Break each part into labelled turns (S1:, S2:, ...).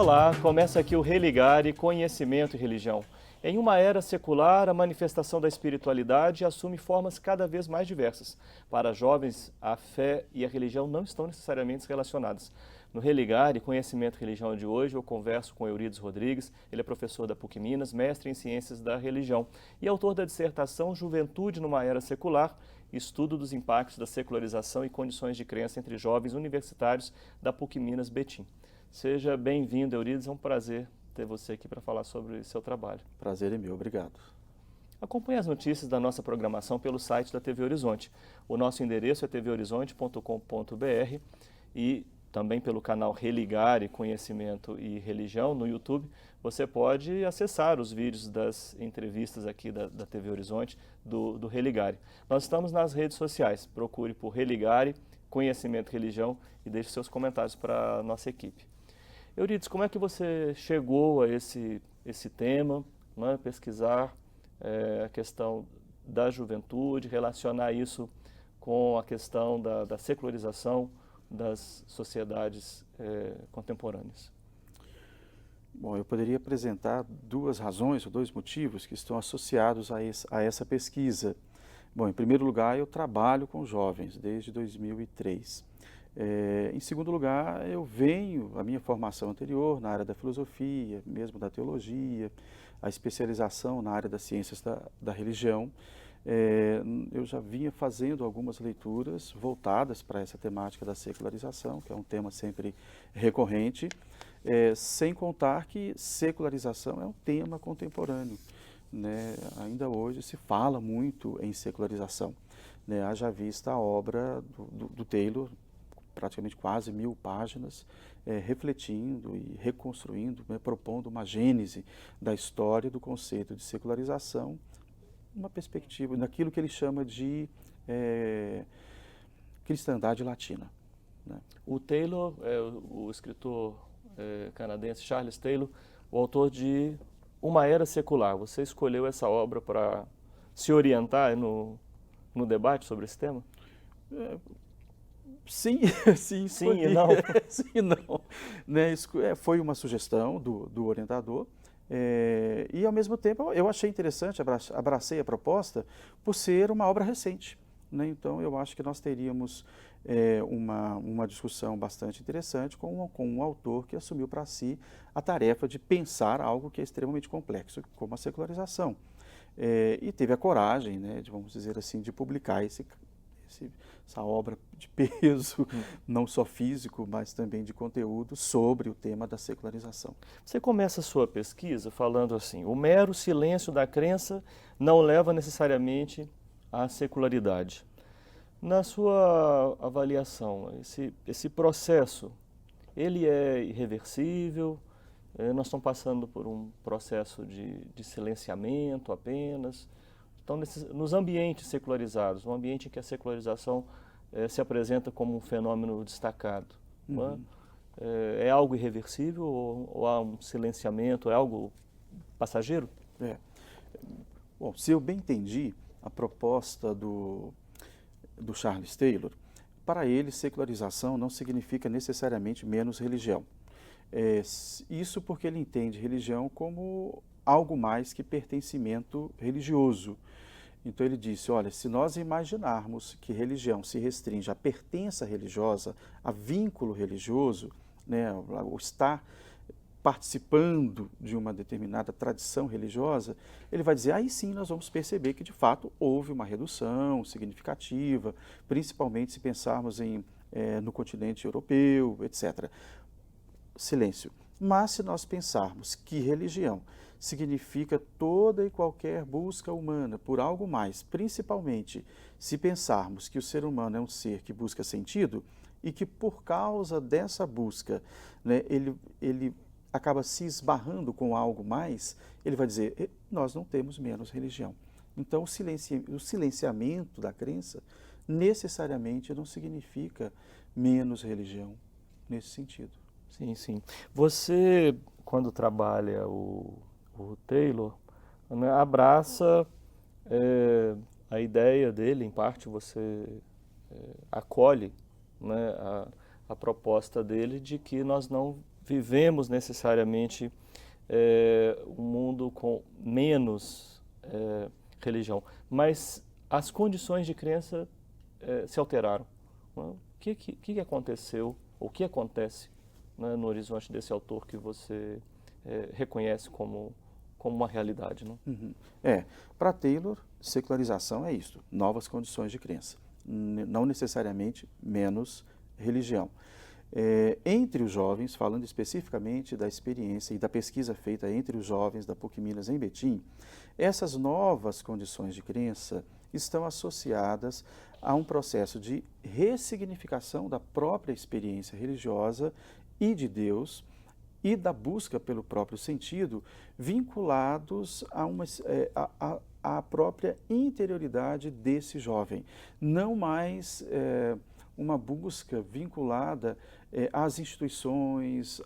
S1: Olá, começa aqui o Religare, Conhecimento e Religião. Em uma era secular, a manifestação da espiritualidade assume formas cada vez mais diversas. Para jovens, a fé e a religião não estão necessariamente relacionadas. No Religare, Conhecimento e Religião de hoje, eu converso com Eurides Rodrigues. Ele é professor da PUC Minas, mestre em Ciências da Religião e autor da dissertação Juventude numa Era Secular, estudo dos impactos da secularização e condições de crença entre jovens universitários da PUC Minas Betim. Seja bem-vindo, Eurides, é um prazer ter você aqui para falar sobre seu trabalho.
S2: Prazer é meu, obrigado.
S1: Acompanhe as notícias da nossa programação pelo site da TV Horizonte. O nosso endereço é tvhorizonte.com.br e também pelo canal Religare, Conhecimento e Religião no YouTube. Você pode acessar os vídeos das entrevistas aqui da TV Horizonte, do Religare. Nós estamos nas redes sociais, procure por Religare, Conhecimento e Religião e deixe seus comentários para a nossa equipe. Eurides, como é que você chegou a esse tema, né, pesquisar a questão da juventude, relacionar isso com a questão da secularização das sociedades contemporâneas?
S2: Bom, eu poderia apresentar duas razões ou dois motivos que estão associados a essa pesquisa. Bom, em primeiro lugar, eu trabalho com jovens desde 2003. Em segundo lugar, a minha formação anterior na área da filosofia, mesmo da teologia, a especialização na área das ciências da religião. Eu já vinha fazendo algumas leituras voltadas para essa temática da secularização, que é um tema sempre recorrente, sem contar que secularização é um tema contemporâneo, né? Ainda hoje se fala muito em secularização, né? Haja vista a obra do Taylor, praticamente quase 1000 páginas, refletindo e reconstruindo, né, propondo uma gênese da história do conceito de secularização, uma perspectiva naquilo que ele chama de cristandade latina, né?
S1: O Taylor, o escritor canadense Charles Taylor, o autor de Uma Era Secular. Você escolheu essa obra para se orientar no debate sobre esse tema?
S2: Sim, sim,
S1: Sim e
S2: escolhi.
S1: não.
S2: Sim e não, né? Foi uma sugestão do orientador, e ao mesmo tempo eu achei interessante, abracei a proposta por ser uma obra recente, né? Então eu acho que nós teríamos uma discussão bastante interessante com um autor que assumiu para si a tarefa de pensar algo que é extremamente complexo, como a secularização, e teve a coragem, né, vamos dizer assim, de publicar essa obra de peso, não só físico, mas também de conteúdo, sobre o tema da secularização.
S1: Você começa a sua pesquisa falando assim: o mero silêncio da crença não leva necessariamente à secularidade. Na sua avaliação, esse processo, ele é irreversível? Nós estamos passando por um processo de silenciamento apenas? Então, nos ambientes secularizados, um ambiente em que a secularização se apresenta como um fenômeno destacado, não é? É algo irreversível ou há um silenciamento, é algo passageiro?
S2: Bom, se eu bem entendi a proposta do Charles Taylor, para ele secularização não significa necessariamente menos religião. Isso porque ele entende religião como algo mais que pertencimento religioso. Então ele disse, olha, se nós imaginarmos que religião se restringe à pertença religiosa, a vínculo religioso, né, o estar participando de uma determinada tradição religiosa, ele vai dizer, aí sim nós vamos perceber que de fato houve uma redução significativa, principalmente se pensarmos no continente europeu, etc. Silêncio. Mas se nós pensarmos que religião significa toda e qualquer busca humana por algo mais, principalmente se pensarmos que o ser humano é um ser que busca sentido e que por causa dessa busca, né, ele acaba se esbarrando com algo mais, ele vai dizer, nós não temos menos religião. Então o silenciamento da crença necessariamente não significa menos religião nesse sentido.
S1: Sim, sim. Você, quando trabalha o Taylor, né, abraça a ideia dele, em parte você acolhe, né, a proposta dele de que nós não vivemos necessariamente um mundo com menos religião, mas as condições de crença se alteraram. O que aconteceu, ou o que acontece, né, no horizonte desse autor que você reconhece como uma realidade? Não?
S2: Uhum. Para Taylor, secularização é isto, novas condições de crença, não necessariamente menos religião. Entre os jovens, falando especificamente da experiência e da pesquisa feita entre os jovens da PUC Minas em Betim, essas novas condições de crença estão associadas a um processo de ressignificação da própria experiência religiosa e de Deus e da busca pelo próprio sentido, vinculados à própria interioridade desse jovem. Não mais uma busca vinculada às instituições,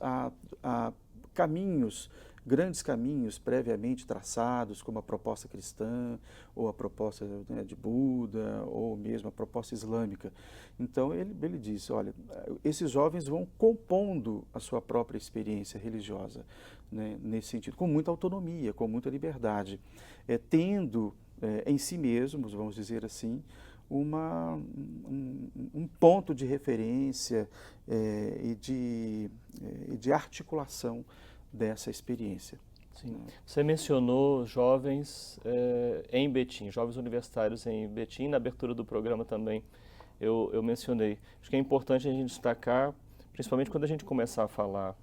S2: a caminhos, grandes caminhos previamente traçados, como a proposta cristã, ou a proposta, né, de Buda, ou mesmo a proposta islâmica. Então ele diz, olha, esses jovens vão compondo a sua própria experiência religiosa, né, nesse sentido, com muita autonomia, com muita liberdade, tendo em si mesmos, vamos dizer assim, um ponto de referência e de articulação dessa experiência.
S1: Sim. Você mencionou jovens em Betim, jovens universitários em Betim. Na abertura do programa também eu mencionei. Acho que é importante a gente destacar, principalmente quando a gente começar a falar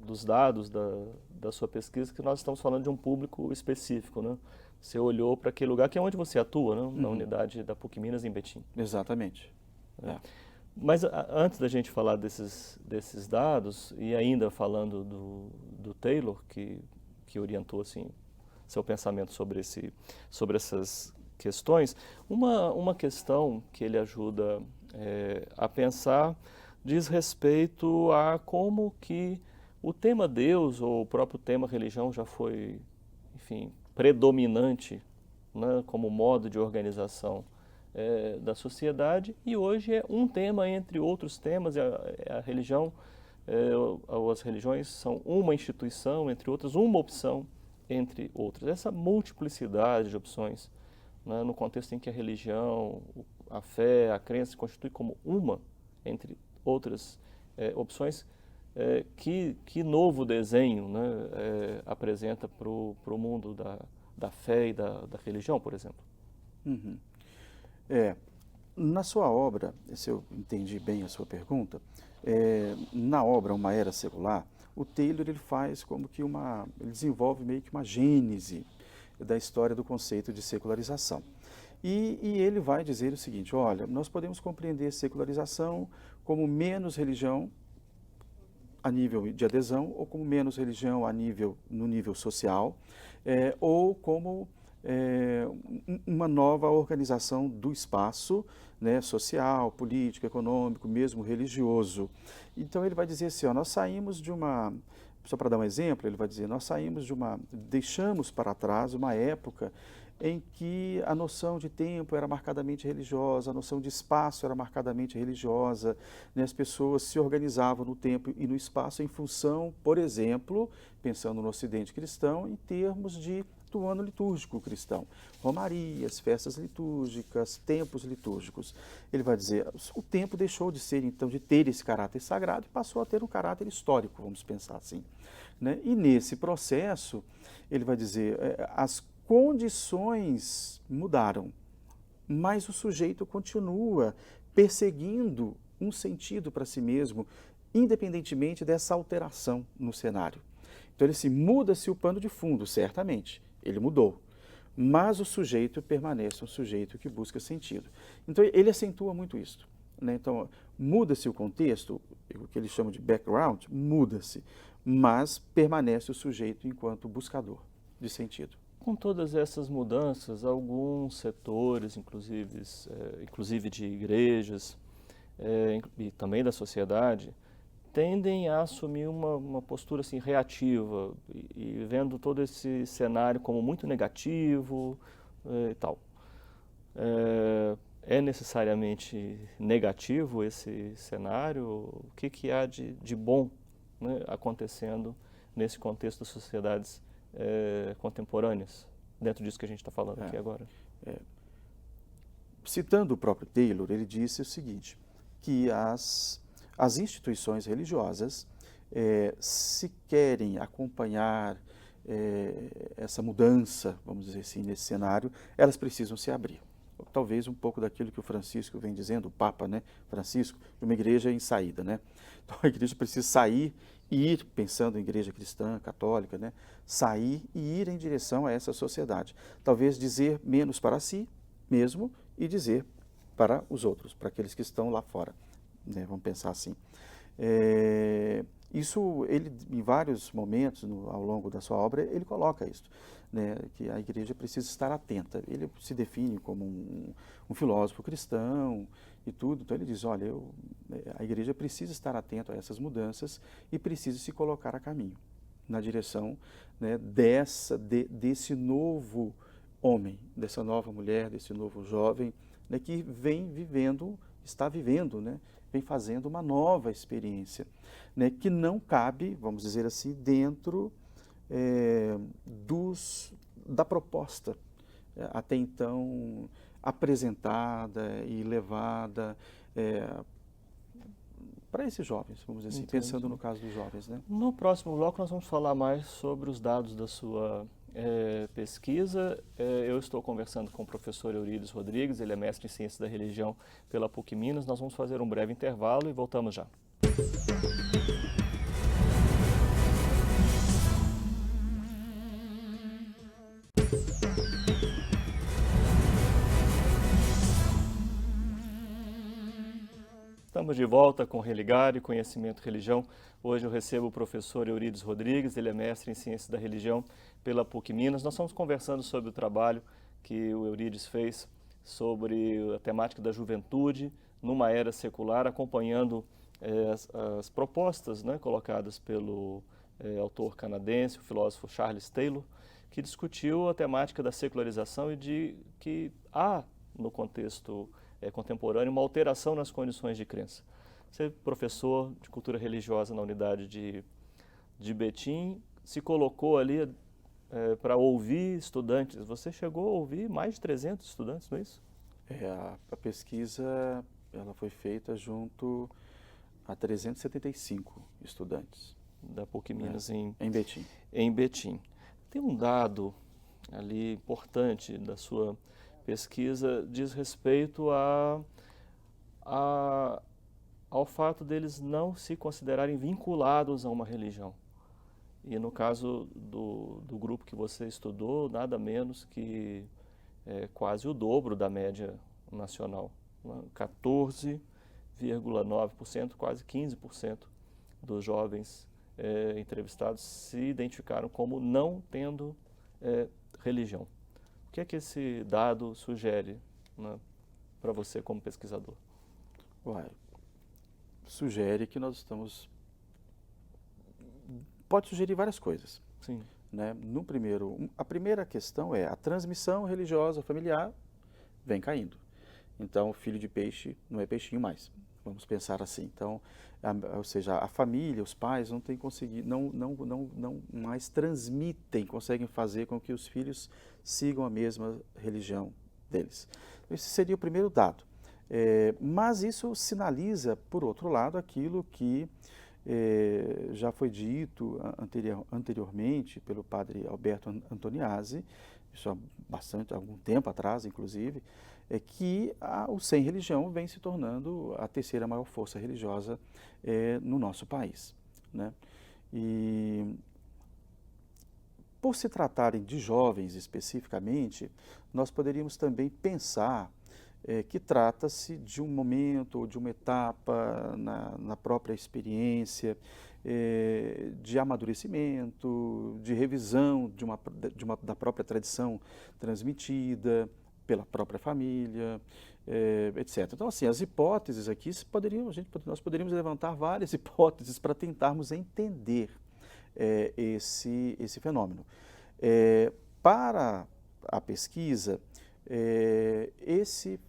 S1: dos dados da sua pesquisa, que nós estamos falando de um público específico, né? Você olhou para aquele lugar que é onde você atua, né? Na unidade da PUC Minas em Betim.
S2: Exatamente.
S1: Mas antes da gente falar desses dados, e ainda falando do Taylor, que orientou assim, seu pensamento sobre essas questões, uma questão que ele ajuda a pensar diz respeito a como que o tema Deus, ou o próprio tema religião, já foi, enfim, predominante, né, como modo de organização da sociedade, e hoje é um tema entre outros temas. A religião, as religiões são uma instituição, entre outras, uma opção, entre outras. Essa multiplicidade de opções, né, no contexto em que a religião, a fé, a crença se constitui como uma, entre outras opções, que novo desenho, né, apresenta para o mundo da fé e da religião, por exemplo?
S2: Uhum. Na sua obra, se eu entendi bem a sua pergunta, na obra Uma Era Secular, o Taylor ele faz como que ele desenvolve meio que uma gênese da história do conceito de secularização. E ele vai dizer o seguinte, olha, nós podemos compreender secularização como menos religião a nível de adesão, ou como menos religião no nível social, ou como uma nova organização do espaço, né, social, político, econômico, mesmo religioso. Então ele vai dizer assim, nós saímos de só para dar um exemplo, ele vai dizer, nós saímos deixamos para trás uma época em que a noção de tempo era marcadamente religiosa, a noção de espaço era marcadamente religiosa, né? As pessoas se organizavam no tempo e no espaço em função, por exemplo, pensando no Ocidente cristão, em termos do ano litúrgico cristão, romarias, festas litúrgicas, tempos litúrgicos. Ele vai dizer, o tempo deixou de ser, então, de ter esse caráter sagrado e passou a ter um caráter histórico, vamos pensar assim, né? E nesse processo, ele vai dizer, as condições mudaram, mas o sujeito continua perseguindo um sentido para si mesmo, independentemente dessa alteração no cenário. Então, ele muda-se o pano de fundo, certamente, ele mudou, mas o sujeito permanece um sujeito que busca sentido. Então, ele acentua muito isso, né? Então, muda-se o contexto, o que ele chama de background, muda-se, mas permanece o sujeito enquanto buscador de sentido.
S1: Com todas essas mudanças, alguns setores, inclusive de igrejas e também da sociedade, tendem a assumir uma postura assim, reativa e vendo todo esse cenário como muito negativo e tal. É necessariamente negativo esse cenário? O que há de bom né, acontecendo nesse contexto das sociedades contemporâneas, dentro disso que a gente está falando aqui agora?
S2: Citando o próprio Taylor, ele disse o seguinte, que as instituições religiosas, se querem acompanhar essa mudança, vamos dizer assim, nesse cenário, elas precisam se abrir. Talvez um pouco daquilo que o Francisco vem dizendo, o Papa, né, Francisco, de uma igreja em saída, né? Então a igreja precisa sair e ir, pensando em igreja cristã, católica, né, sair e ir em direção a essa sociedade. Talvez dizer menos para si mesmo e dizer para os outros, para aqueles que estão lá fora, né, vamos pensar assim. Isso, ele, em vários momentos ao longo da sua obra, ele coloca isso, né, que a igreja precisa estar atenta. Ele se define como um filósofo cristão e tudo, então ele diz, olha, a igreja precisa estar atenta a essas mudanças e precisa se colocar a caminho, na direção, né, desse novo homem, dessa nova mulher, desse novo jovem, né, que está vivendo, né, vem fazendo uma nova experiência, né, que não cabe, vamos dizer assim, dentro da proposta até então apresentada e levada para esses jovens, vamos dizer assim, pensando no caso dos jovens, né?
S1: No próximo bloco nós vamos falar mais sobre os dados da sua pesquisa. Eu estou conversando com o professor Eurídice Rodrigues, ele é mestre em Ciências da Religião pela PUC Minas. Nós vamos fazer um breve intervalo e voltamos já. Estamos de volta com Religar e Conhecimento e Religião. Hoje eu recebo o professor Eurídice Rodrigues, ele é mestre em Ciências da Religião pela PUC Minas. Nós estamos conversando sobre o trabalho que o Eurídice fez sobre a temática da juventude numa era secular, acompanhando as propostas, né, colocadas pelo autor canadense, o filósofo Charles Taylor, que discutiu a temática da secularização e de que há, no contexto contemporâneo, uma alteração nas condições de crença. Você é professor de cultura religiosa na unidade de Betim, se colocou ali para ouvir estudantes. Você chegou a ouvir mais de 300 estudantes, não é isso?
S2: A pesquisa ela foi feita junto a 375 estudantes.
S1: Da PUC Minas
S2: em Betim.
S1: Em Betim. Tem um dado ali importante da sua pesquisa, diz respeito ao fato deles não se considerarem vinculados a uma religião. E no caso do grupo que você estudou, nada menos que quase o dobro da média nacional. 14,9%, quase 15% dos jovens entrevistados se identificaram como não tendo religião. O que é que esse dado sugere, né, para você como pesquisador?
S2: Sugere que nós pode sugerir várias coisas.
S1: Sim.
S2: Né? A primeira questão é a transmissão religiosa familiar vem caindo. Então, o filho de peixe não é peixinho mais. Vamos pensar assim. Então, ou seja, a família, os pais não têm conseguido, não mais transmitem, conseguem fazer com que os filhos sigam a mesma religião deles. Esse seria o primeiro dado. Mas isso sinaliza, por outro lado, aquilo que já foi dito anteriormente pelo padre Alberto Antoniazzi, isso há algum tempo atrás, inclusive, é que o sem religião vem se tornando a terceira maior força religiosa no nosso país, né? E por se tratarem de jovens especificamente, nós poderíamos também pensar que trata-se de um momento ou de uma etapa na própria experiência, de amadurecimento, de revisão da própria tradição transmitida pela própria família, etc. Então, assim, as hipóteses aqui, nós poderíamos levantar várias hipóteses para tentarmos entender esse fenômeno. Para a pesquisa, esse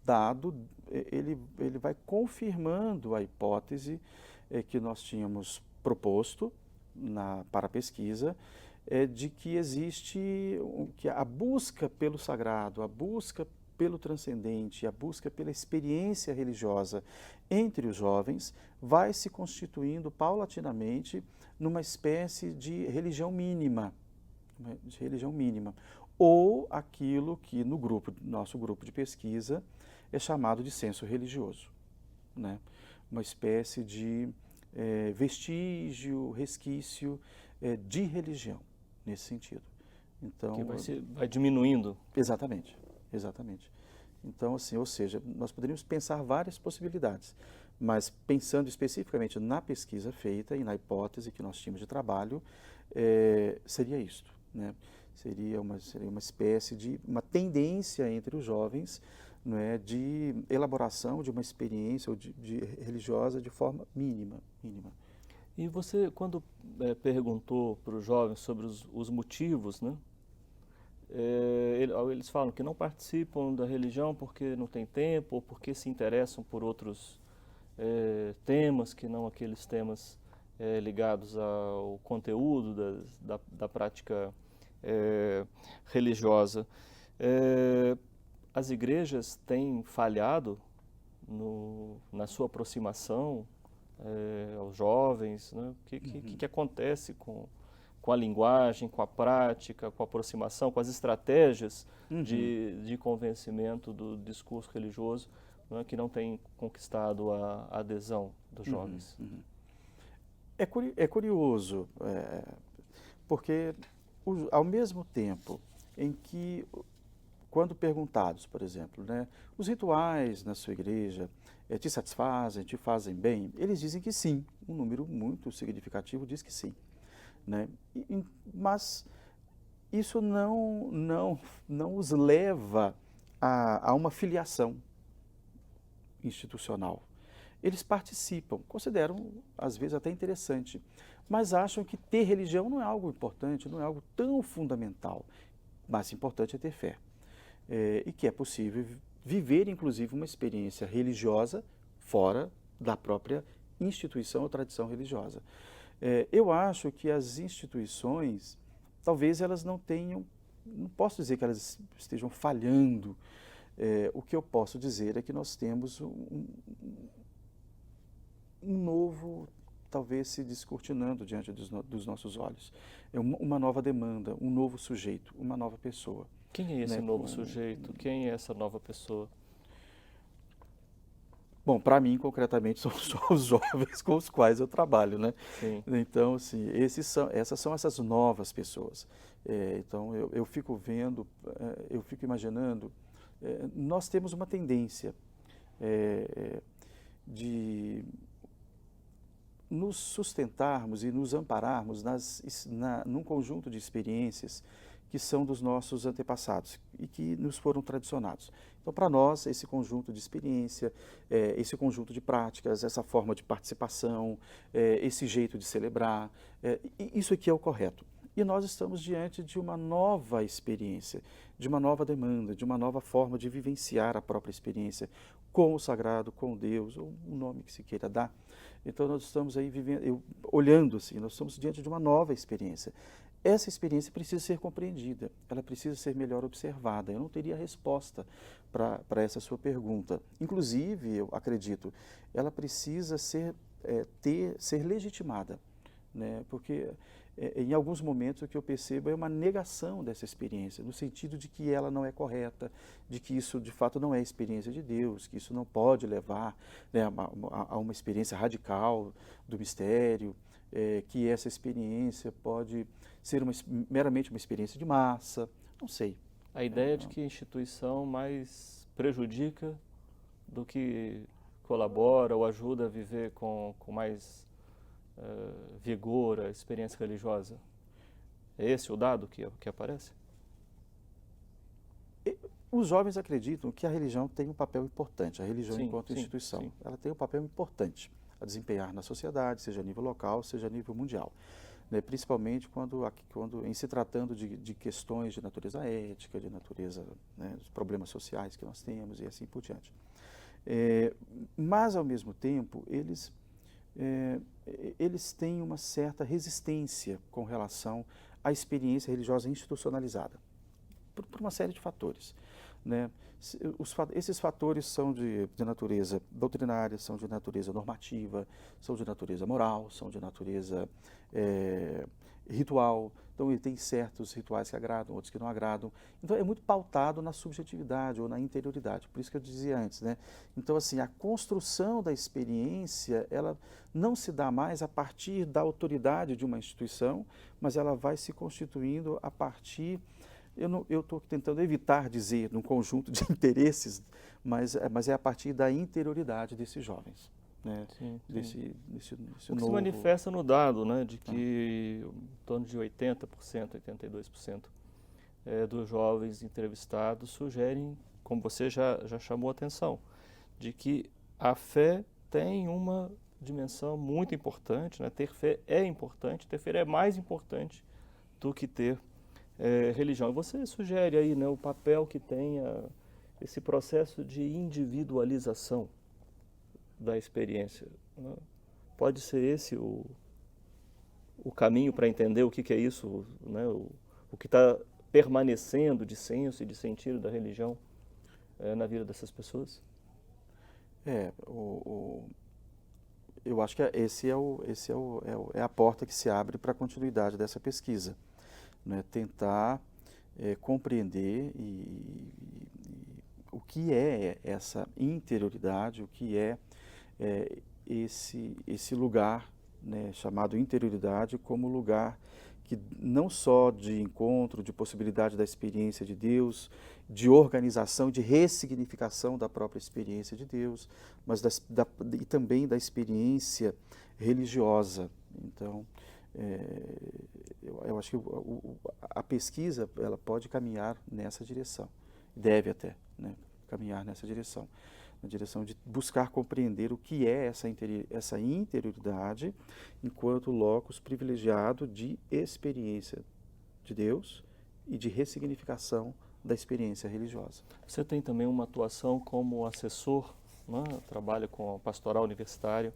S2: dado ele vai confirmando a hipótese que nós tínhamos proposto para a pesquisa é de que existe que a busca pelo sagrado, a busca pelo transcendente, a busca pela experiência religiosa entre os jovens vai se constituindo paulatinamente numa espécie de religião mínima, ou aquilo que no nosso grupo de pesquisa é chamado de senso religioso, né? Uma espécie de vestígio, resquício de religião, nesse sentido. Então,
S1: que vai diminuindo.
S2: Exatamente, exatamente. Então, assim, ou seja, nós poderíamos pensar várias possibilidades, mas pensando especificamente na pesquisa feita e na hipótese que nós tínhamos de trabalho, seria isto, né? Seria uma espécie de uma tendência entre os jovens, não é, de elaboração de uma experiência ou de religiosa de forma mínima.
S1: E você, quando perguntou para os jovens sobre os motivos, né? Eles falam que não participam da religião porque não tem tempo ou porque se interessam por outros temas que não aqueles temas ligados ao conteúdo da prática religiosa. As igrejas têm falhado na sua aproximação aos jovens, né? O que acontece com a linguagem, com a prática, com a aproximação, com as estratégias de convencimento do discurso religioso, né, que não tem conquistado a adesão dos jovens?
S2: É curioso, porque ao mesmo tempo em que, quando perguntados, por exemplo, né, os rituais na sua igreja te satisfazem, te fazem bem, eles dizem que sim, um número muito significativo diz que sim, né? Mas isso não os leva a uma filiação institucional. Eles participam, consideram às vezes até interessante, mas acham que ter religião não é algo importante, não é algo tão fundamental. Mais importante é ter fé. E que é possível viver, inclusive, uma experiência religiosa fora da própria instituição ou tradição religiosa. Eu acho que as instituições, talvez elas não posso dizer que elas estejam falhando. O que eu posso dizer é que nós temos um novo, talvez se descortinando diante dos nossos olhos. É uma nova demanda, um novo sujeito, uma nova pessoa.
S1: Quem é esse novo sujeito? Quem é essa nova pessoa?
S2: Bom, para mim, concretamente, são só os jovens com os quais eu trabalho, né?
S1: Sim.
S2: Então, assim, essas são essas novas pessoas. Então, eu fico vendo, eu fico imaginando, nós temos uma tendência de nos sustentarmos e nos ampararmos num conjunto de experiências que são dos nossos antepassados e que nos foram tradicionados. Então, para nós, esse conjunto de experiência, esse conjunto de práticas, essa forma de participação, esse jeito de celebrar, isso aqui é o correto. E nós estamos diante de uma nova experiência, de uma nova demanda, de uma nova forma de vivenciar a própria experiência com o sagrado, com Deus, ou o nome que se queira dar. Então, nós estamos aí olhando assim, nós estamos diante de uma nova experiência. Essa experiência precisa ser compreendida, ela precisa ser melhor observada. Eu não teria resposta para essa sua pergunta. Inclusive, eu acredito, ela precisa ser legitimada, né? Porque em alguns momentos o que eu percebo é uma negação dessa experiência, no sentido de que ela não é correta, de que isso de fato não é a experiência de Deus, que isso não pode levar, né, a uma experiência radical do mistério, que essa experiência pode ser meramente uma experiência de massa, não sei.
S1: A ideia de que a instituição mais prejudica do que colabora ou ajuda a viver com mais vigor a experiência religiosa. É esse o dado que aparece?
S2: Os jovens acreditam que a religião tem um papel importante, a religião enquanto instituição.
S1: Sim.
S2: Ela tem um papel importante a desempenhar na sociedade, seja a nível local, seja a nível mundial. Né? Principalmente quando em se tratando de questões de natureza ética, de natureza, né, dos problemas sociais que nós temos e assim por diante. Mas, ao mesmo tempo, eles eles têm uma certa resistência com relação à experiência religiosa institucionalizada, por uma série de fatores, né? Esses fatores são de natureza doutrinária, são de natureza normativa, são de natureza moral, são de natureza ritual. Então, ele tem certos rituais que agradam, outros que não agradam. Então, é muito pautado na subjetividade ou na interioridade. Por isso que eu dizia antes, né? Então, assim, a construção da experiência, ela não se dá mais a partir da autoridade de uma instituição, mas ela vai se constituindo a partir... Eu estou tentando evitar dizer num conjunto de interesses, mas é a partir da interioridade desses jovens, né?
S1: Sim, sim.
S2: Desse
S1: O que
S2: novo...
S1: se manifesta no dado, né, de que em torno de 80%, 82% dos jovens entrevistados sugerem, como você já chamou a atenção, de que a fé tem uma dimensão muito importante, né? Ter fé é importante, ter fé é mais importante do que ter religião. E você sugere aí, né, o papel que tem esse processo de individualização da experiência, né? Pode ser esse o caminho para entender o que é isso, né, o que está permanecendo de senso e de sentido da religião na vida dessas pessoas?
S2: Eu acho que é a porta que se abre para a continuidade dessa pesquisa, né? Tentar compreender o que é essa interioridade, o que é esse lugar, né, chamado interioridade, como lugar que não só de encontro, de possibilidade da experiência de Deus, de organização, de ressignificação da própria experiência de Deus, mas e também da experiência religiosa. Então, eu acho que a pesquisa ela pode caminhar nessa direção, deve até, né, caminhar nessa direção, na direção de buscar compreender o que é essa interioridade enquanto locus privilegiado de experiência de Deus e de ressignificação da experiência religiosa.
S1: Você tem também uma atuação como assessor, né? Trabalha com a pastoral universitária,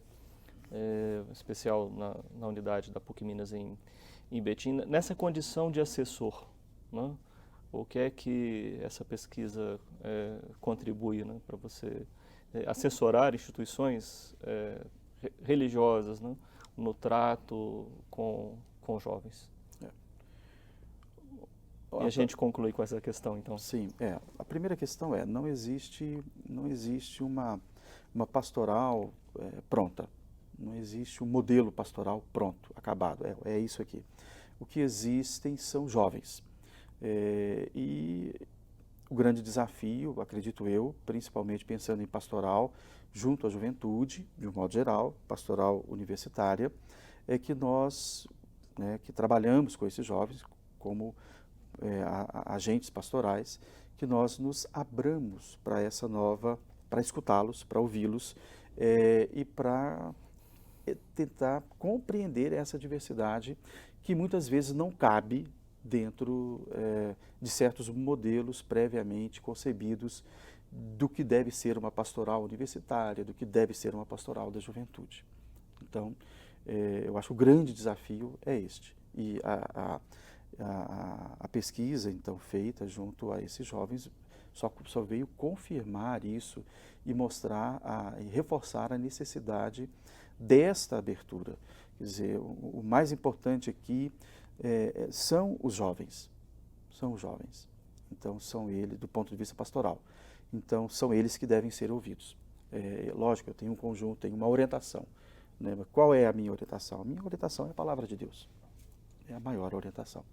S1: especial na unidade da PUC Minas em Betim. Nessa condição de assessor, né? O que é que essa pesquisa contribui, né, para você assessorar instituições religiosas, né, no trato com jovens? E a gente conclui com essa questão, então.
S2: Sim, a primeira questão não existe uma pastoral pronta, não existe um modelo pastoral pronto, acabado, é isso aqui. O que existem são jovens. E o grande desafio, acredito eu, principalmente pensando em pastoral, junto à juventude, de um modo geral, pastoral universitária, é que nós, né, que trabalhamos com esses jovens como agentes pastorais, que nós nos abramos para essa nova, para escutá-los, para ouvi-los e para tentar compreender essa diversidade que muitas vezes não cabe dentro de certos modelos previamente concebidos do que deve ser uma pastoral universitária, do que deve ser uma pastoral da juventude. Então, eu acho que o grande desafio é este. E a pesquisa, então, feita junto a esses jovens só veio confirmar isso e mostrar e reforçar a necessidade desta abertura. Quer dizer, o mais importante aqui são os jovens. São os jovens. Então, são eles, do ponto de vista pastoral. Então, são eles que devem ser ouvidos. Lógico, eu tenho um conjunto, tenho uma orientação, né? Mas qual é a minha orientação? A minha orientação é a palavra de Deus. É a maior orientação.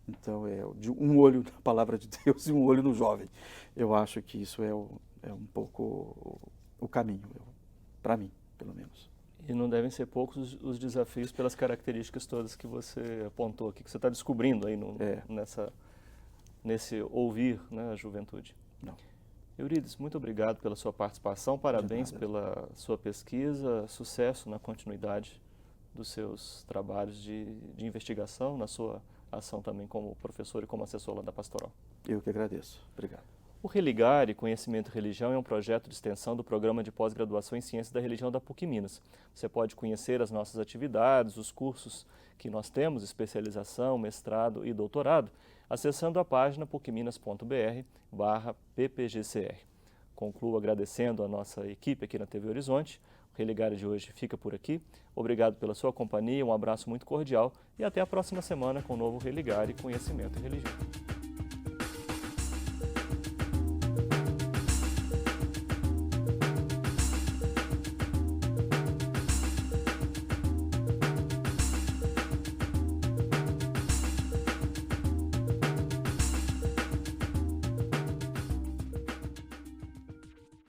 S2: Então, de um olho na palavra de Deus e um olho no jovem. Eu acho que isso é um pouco o caminho, para mim, pelo menos.
S1: E não devem ser poucos os desafios pelas características todas que você apontou aqui, que você está descobrindo aí nesse ouvir, né, a juventude.
S2: Não.
S1: Eurides, muito obrigado pela sua participação, parabéns pela sua pesquisa, sucesso na continuidade dos seus trabalhos de investigação, na sua ação também como professor e como assessor lá da Pastoral.
S2: Eu que agradeço. Obrigado.
S1: O Religare Conhecimento e Religião é um projeto de extensão do Programa de Pós-Graduação em Ciências da Religião da PUC Minas. Você pode conhecer as nossas atividades, os cursos que nós temos, especialização, mestrado e doutorado, acessando a página pucminas.br/ppgcr. Concluo agradecendo a nossa equipe aqui na TV Horizonte. O Religare de hoje fica por aqui. Obrigado pela sua companhia, um abraço muito cordial e até a próxima semana com o novo Religare Conhecimento e Religião.